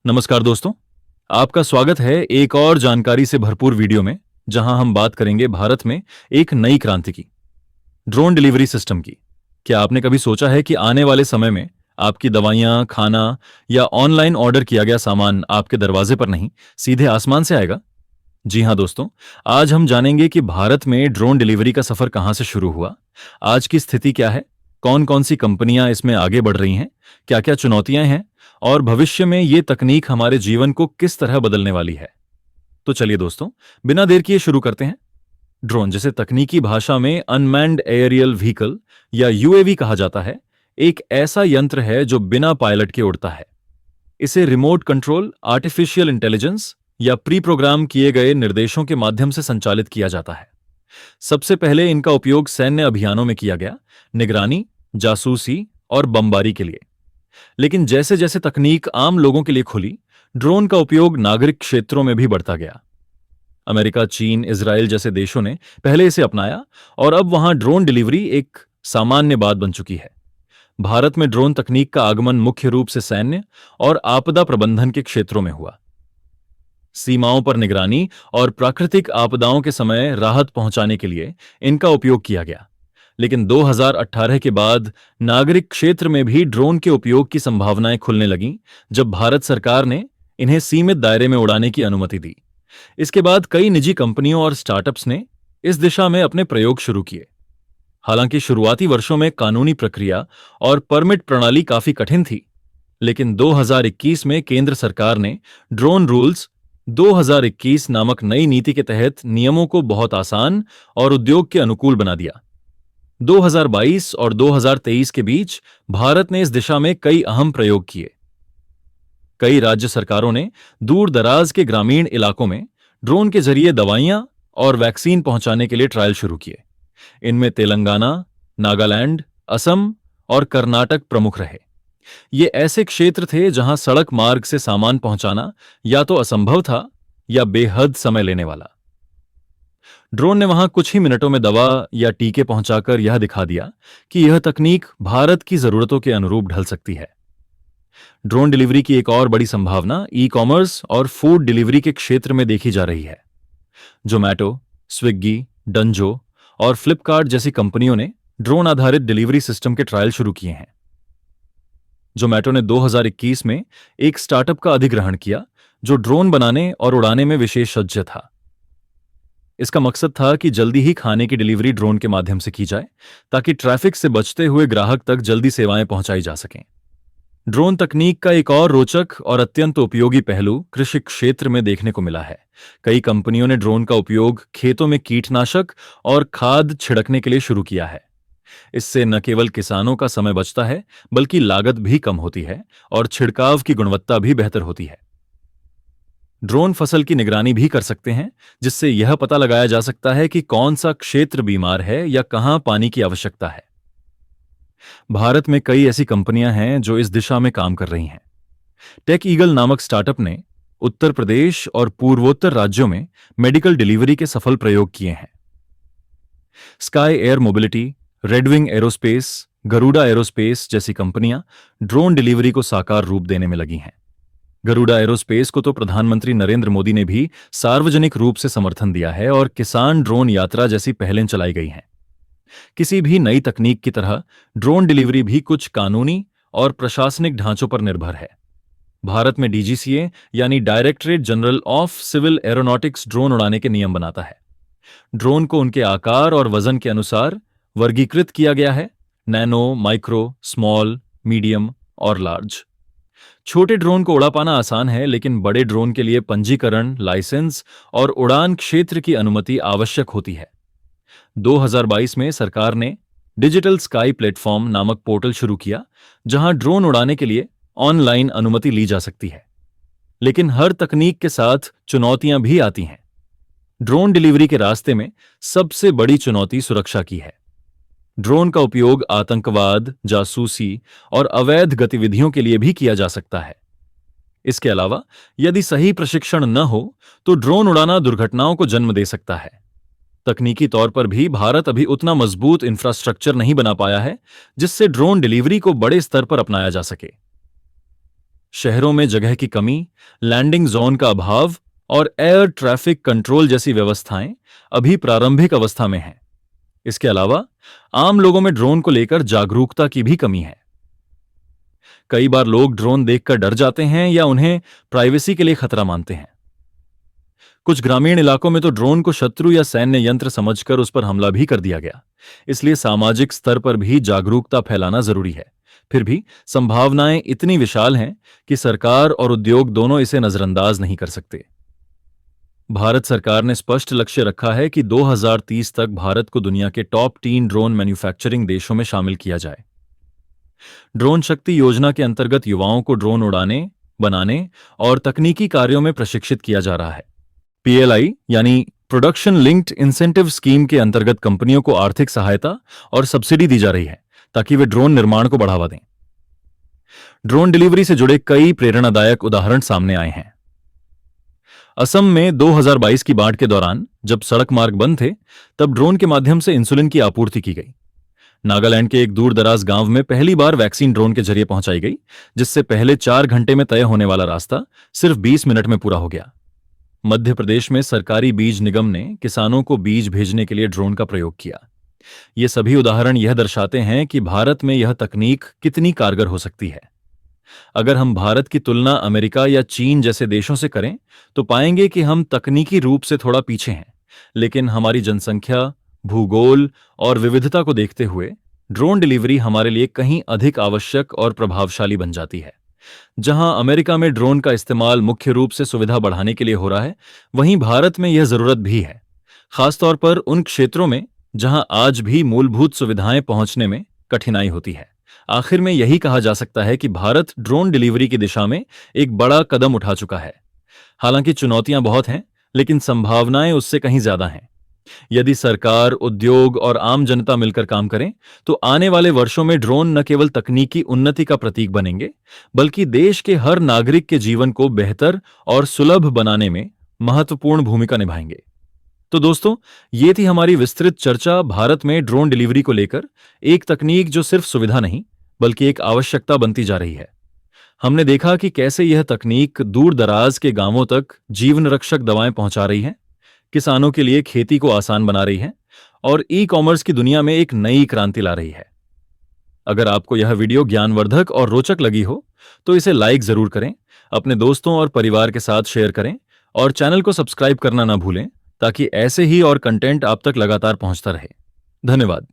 नमस्कार दोस्तों, आपका स्वागत है एक और जानकारी से भरपूर वीडियो में, जहां हम बात करेंगे भारत में एक नई क्रांति की, ड्रोन डिलीवरी सिस्टम की। क्या आपने कभी सोचा है कि आने वाले समय में आपकी दवाइयां, खाना या ऑनलाइन ऑर्डर किया गया सामान आपके दरवाजे पर नहीं, सीधे आसमान से आएगा? जी हां दोस्तों, आज हम जानेंगे कि भारत में ड्रोन डिलीवरी का सफर कहां से शुरू हुआ, आज की स्थिति क्या है, कौन कौन सी कंपनियां इसमें आगे बढ़ रही हैं, क्या क्या चुनौतियां हैं और भविष्य में ये तकनीक हमारे जीवन को किस तरह बदलने वाली है। तो चलिए दोस्तों, बिना देर किए शुरू करते हैं। ड्रोन, जिसे तकनीकी भाषा में अनमैन्ड एरियल व्हीकल या यूएवी कहा जाता है, एक ऐसा यंत्र है जो बिना पायलट के उड़ता है। इसे रिमोट कंट्रोल, आर्टिफिशियल इंटेलिजेंस या प्री प्रोग्राम किए गए निर्देशों के माध्यम से संचालित किया जाता है। सबसे पहले इनका उपयोग सैन्य अभियानों में किया गया, निगरानी, जासूसी और बमबारी के लिए। लेकिन जैसे जैसे तकनीक आम लोगों के लिए खुली, ड्रोन का उपयोग नागरिक क्षेत्रों में भी बढ़ता गया। अमेरिका, चीन, इजराइल जैसे देशों ने पहले इसे अपनाया और अब वहां ड्रोन डिलीवरी एक सामान्य बात बन चुकी है। भारत में ड्रोन तकनीक का आगमन मुख्य रूप से सैन्य और आपदा प्रबंधन के क्षेत्रों में हुआ। सीमाओं पर निगरानी और प्राकृतिक आपदाओं के समय राहत पहुंचाने के लिए इनका उपयोग किया गया। लेकिन 2018 के बाद नागरिक क्षेत्र में भी ड्रोन के उपयोग की संभावनाएं खुलने लगीं, जब भारत सरकार ने इन्हें सीमित दायरे में उड़ाने की अनुमति दी। इसके बाद कई निजी कंपनियों और स्टार्टअप्स ने इस दिशा में अपने प्रयोग शुरू किए। हालांकि शुरुआती वर्षों में कानूनी प्रक्रिया और परमिट प्रणाली काफी कठिन थी, लेकिन 2021 में केंद्र सरकार ने ड्रोन रूल्स 2021 नामक नई नीति के तहत नियमों को बहुत आसान और उद्योग के अनुकूल बना दिया। 2022 और 2023 के बीच भारत ने इस दिशा में कई अहम प्रयोग किए। कई राज्य सरकारों ने दूर दराज के ग्रामीण इलाकों में ड्रोन के जरिए दवाइयां और वैक्सीन पहुंचाने के लिए ट्रायल शुरू किए। इनमें तेलंगाना, नागालैंड, असम और कर्नाटक प्रमुख रहे। ये ऐसे क्षेत्र थे जहां सड़क मार्ग से सामान पहुंचाना या तो असंभव था या बेहद समय लेने वाला। ड्रोन ने वहां कुछ ही मिनटों में दवा या टीके पहुंचाकर यह दिखा दिया कि यह तकनीक भारत की जरूरतों के अनुरूप ढल सकती है। ड्रोन डिलीवरी की एक और बड़ी संभावना ई कॉमर्स और फूड डिलीवरी के क्षेत्र में देखी जा रही है। जोमैटो, स्विग्गी, डंजो और फ्लिपकार्ट जैसी कंपनियों ने ड्रोन आधारित डिलीवरी सिस्टम के ट्रायल शुरू किए हैं। जोमैटो ने 2021 में एक स्टार्टअप का अधिग्रहण किया जो ड्रोन बनाने और उड़ाने में विशेषज्ञ था। इसका मकसद था कि जल्दी ही खाने की डिलीवरी ड्रोन के माध्यम से की जाए, ताकि ट्रैफिक से बचते हुए ग्राहक तक जल्दी सेवाएं पहुंचाई जा सकें। ड्रोन तकनीक का एक और रोचक और अत्यंत उपयोगी पहलू कृषि क्षेत्र में देखने को मिला है। कई कंपनियों ने ड्रोन का उपयोग खेतों में कीटनाशक और खाद छिड़कने के लिए शुरू किया है। इससे न केवल किसानों का समय बचता है, बल्कि लागत भी कम होती है और छिड़काव की गुणवत्ता भी बेहतर होती है। ड्रोन फसल की निगरानी भी कर सकते हैं, जिससे यह पता लगाया जा सकता है कि कौन सा क्षेत्र बीमार है या कहां पानी की आवश्यकता है। भारत में कई ऐसी कंपनियां हैं जो इस दिशा में काम कर रही हैं। टेक ईगल नामक स्टार्टअप ने उत्तर प्रदेश और पूर्वोत्तर राज्यों में मेडिकल डिलीवरी के सफल प्रयोग किए हैं। Sky air mobility, redwing aerospace, Garuda aerospace जैसी कंपनियां ड्रोन डिलीवरी को साकार रूप देने में लगी हैं। गरुड़ा एरोस्पेस को तो प्रधानमंत्री नरेंद्र मोदी ने भी सार्वजनिक रूप से समर्थन दिया है और किसान ड्रोन यात्रा जैसी पहलें चलाई गई हैं। किसी भी नई तकनीक की तरह ड्रोन डिलीवरी भी कुछ कानूनी और प्रशासनिक ढांचों पर निर्भर है। भारत में डीजीसीए यानी directorate general of civil aeronautics drone उड़ाने के नियम बनाता है। ड्रोन को उनके आकार और वजन के अनुसार वर्गीकृत किया गया है: नैनो, माइक्रो, स्मॉल, मीडियम और लार्ज। छोटे ड्रोन को उड़ा पाना आसान है, लेकिन बड़े ड्रोन के लिए पंजीकरण, लाइसेंस और उड़ान क्षेत्र की अनुमति आवश्यक होती है। 2022 में सरकार ने डिजिटल स्काई प्लेटफॉर्म नामक पोर्टल शुरू किया, जहां ड्रोन उड़ाने के लिए ऑनलाइन अनुमति ली जा सकती है। लेकिन हर तकनीक के साथ चुनौतियां भी आती हैं। ड्रोन डिलीवरी के रास्ते में सबसे बड़ी चुनौती सुरक्षा की है। ड्रोन का उपयोग आतंकवाद, जासूसी और अवैध गतिविधियों के लिए भी किया जा सकता है। इसके अलावा यदि सही प्रशिक्षण न हो तो ड्रोन उड़ाना दुर्घटनाओं को जन्म दे सकता है। तकनीकी तौर पर भी भारत अभी उतना मजबूत इंफ्रास्ट्रक्चर नहीं बना पाया है जिससे ड्रोन डिलीवरी को बड़े स्तर पर अपनाया जा सके। शहरों में जगह की कमी, लैंडिंग जोन का अभाव और एयर ट्रैफिक कंट्रोल जैसी व्यवस्थाएं अभी प्रारंभिक अवस्था में हैं। इसके अलावा आम लोगों में ड्रोन को लेकर जागरूकता की भी कमी है। कई बार लोग ड्रोन देखकर डर जाते हैं या उन्हें प्राइवेसी के लिए खतरा मानते हैं। कुछ ग्रामीण इलाकों में तो ड्रोन को शत्रु या सैन्य यंत्र समझकर उस पर हमला भी कर दिया गया। इसलिए सामाजिक स्तर पर भी जागरूकता फैलाना जरूरी है। फिर भी संभावनाएं इतनी विशाल हैं कि सरकार और उद्योग दोनों इसे नजरअंदाज नहीं कर सकते। भारत सरकार ने स्पष्ट लक्ष्य रखा है कि 2030 तक भारत को दुनिया के टॉप 3 ड्रोन मैन्युफैक्चरिंग देशों में शामिल किया जाए। ड्रोन शक्ति योजना के अंतर्गत युवाओं को ड्रोन उड़ाने, बनाने और तकनीकी कार्यों में प्रशिक्षित किया जा रहा है। पीएलआई यानी प्रोडक्शन लिंक्ड इंसेंटिव स्कीम के अंतर्गत कंपनियों को आर्थिक सहायता और सब्सिडी दी जा रही है ताकि वे ड्रोन निर्माण को बढ़ावा दें। ड्रोन डिलीवरी से जुड़े कई प्रेरणादायक उदाहरण सामने आए हैं। असम में 2022 की बाढ़ के दौरान जब सड़क मार्ग बंद थे, तब ड्रोन के माध्यम से इंसुलिन की आपूर्ति की गई। नागालैंड के एक दूर दराज गांव में पहली बार वैक्सीन ड्रोन के जरिए पहुंचाई गई, जिससे पहले 4 घंटे में तय होने वाला रास्ता सिर्फ 20 मिनट में पूरा हो गया। मध्य प्रदेश में सरकारी बीज निगम ने किसानों को बीज भेजने के लिए ड्रोन का प्रयोग किया। ये सभी उदाहरण यह दर्शाते हैं कि भारत में यह तकनीक कितनी कारगर हो सकती है। अगर हम भारत की तुलना अमेरिका या चीन जैसे देशों से करें तो पाएंगे कि हम तकनीकी रूप से थोड़ा पीछे हैं, लेकिन हमारी जनसंख्या, भूगोल और विविधता को देखते हुए ड्रोन डिलीवरी हमारे लिए कहीं अधिक आवश्यक और प्रभावशाली बन जाती है। जहां अमेरिका में ड्रोन का इस्तेमाल मुख्य रूप से सुविधा बढ़ाने के लिए हो रहा है, वहीं भारत में यह जरूरत भी है, खासतौर पर उन क्षेत्रों में जहां आज भी मूलभूत सुविधाएं पहुंचने में कठिनाई होती है। आखिर में यही कहा जा सकता है कि भारत ड्रोन डिलीवरी की दिशा में एक बड़ा कदम उठा चुका है। हालांकि चुनौतियां बहुत हैं, लेकिन संभावनाएं उससे कहीं ज्यादा हैं। यदि सरकार, उद्योग और आम जनता मिलकर काम करें तो आने वाले वर्षों में ड्रोन न केवल तकनीकी उन्नति का प्रतीक बनेंगे, बल्कि देश के हर नागरिक के जीवन को बेहतर और सुलभ बनाने में महत्वपूर्ण भूमिका निभाएंगे। तो दोस्तों, ये थी हमारी विस्तृत चर्चा भारत में ड्रोन डिलीवरी को लेकर, एक तकनीक जो सिर्फ सुविधा नहीं बल्कि एक आवश्यकता बनती जा रही है। हमने देखा कि कैसे यह तकनीक दूर दराज के गांवों तक जीवन रक्षक दवाएं पहुंचा रही है, किसानों के लिए खेती को आसान बना रही है और ई कॉमर्स की दुनिया में एक नई क्रांति ला रही है। अगर आपको यह वीडियो ज्ञानवर्धक और रोचक लगी हो तो इसे लाइक जरूर करें, अपने दोस्तों और परिवार के साथ शेयर करें और चैनल को सब्सक्राइब करना ना भूलें ताकि ऐसे ही और कंटेंट आप तक लगातार पहुंचता रहे। धन्यवाद।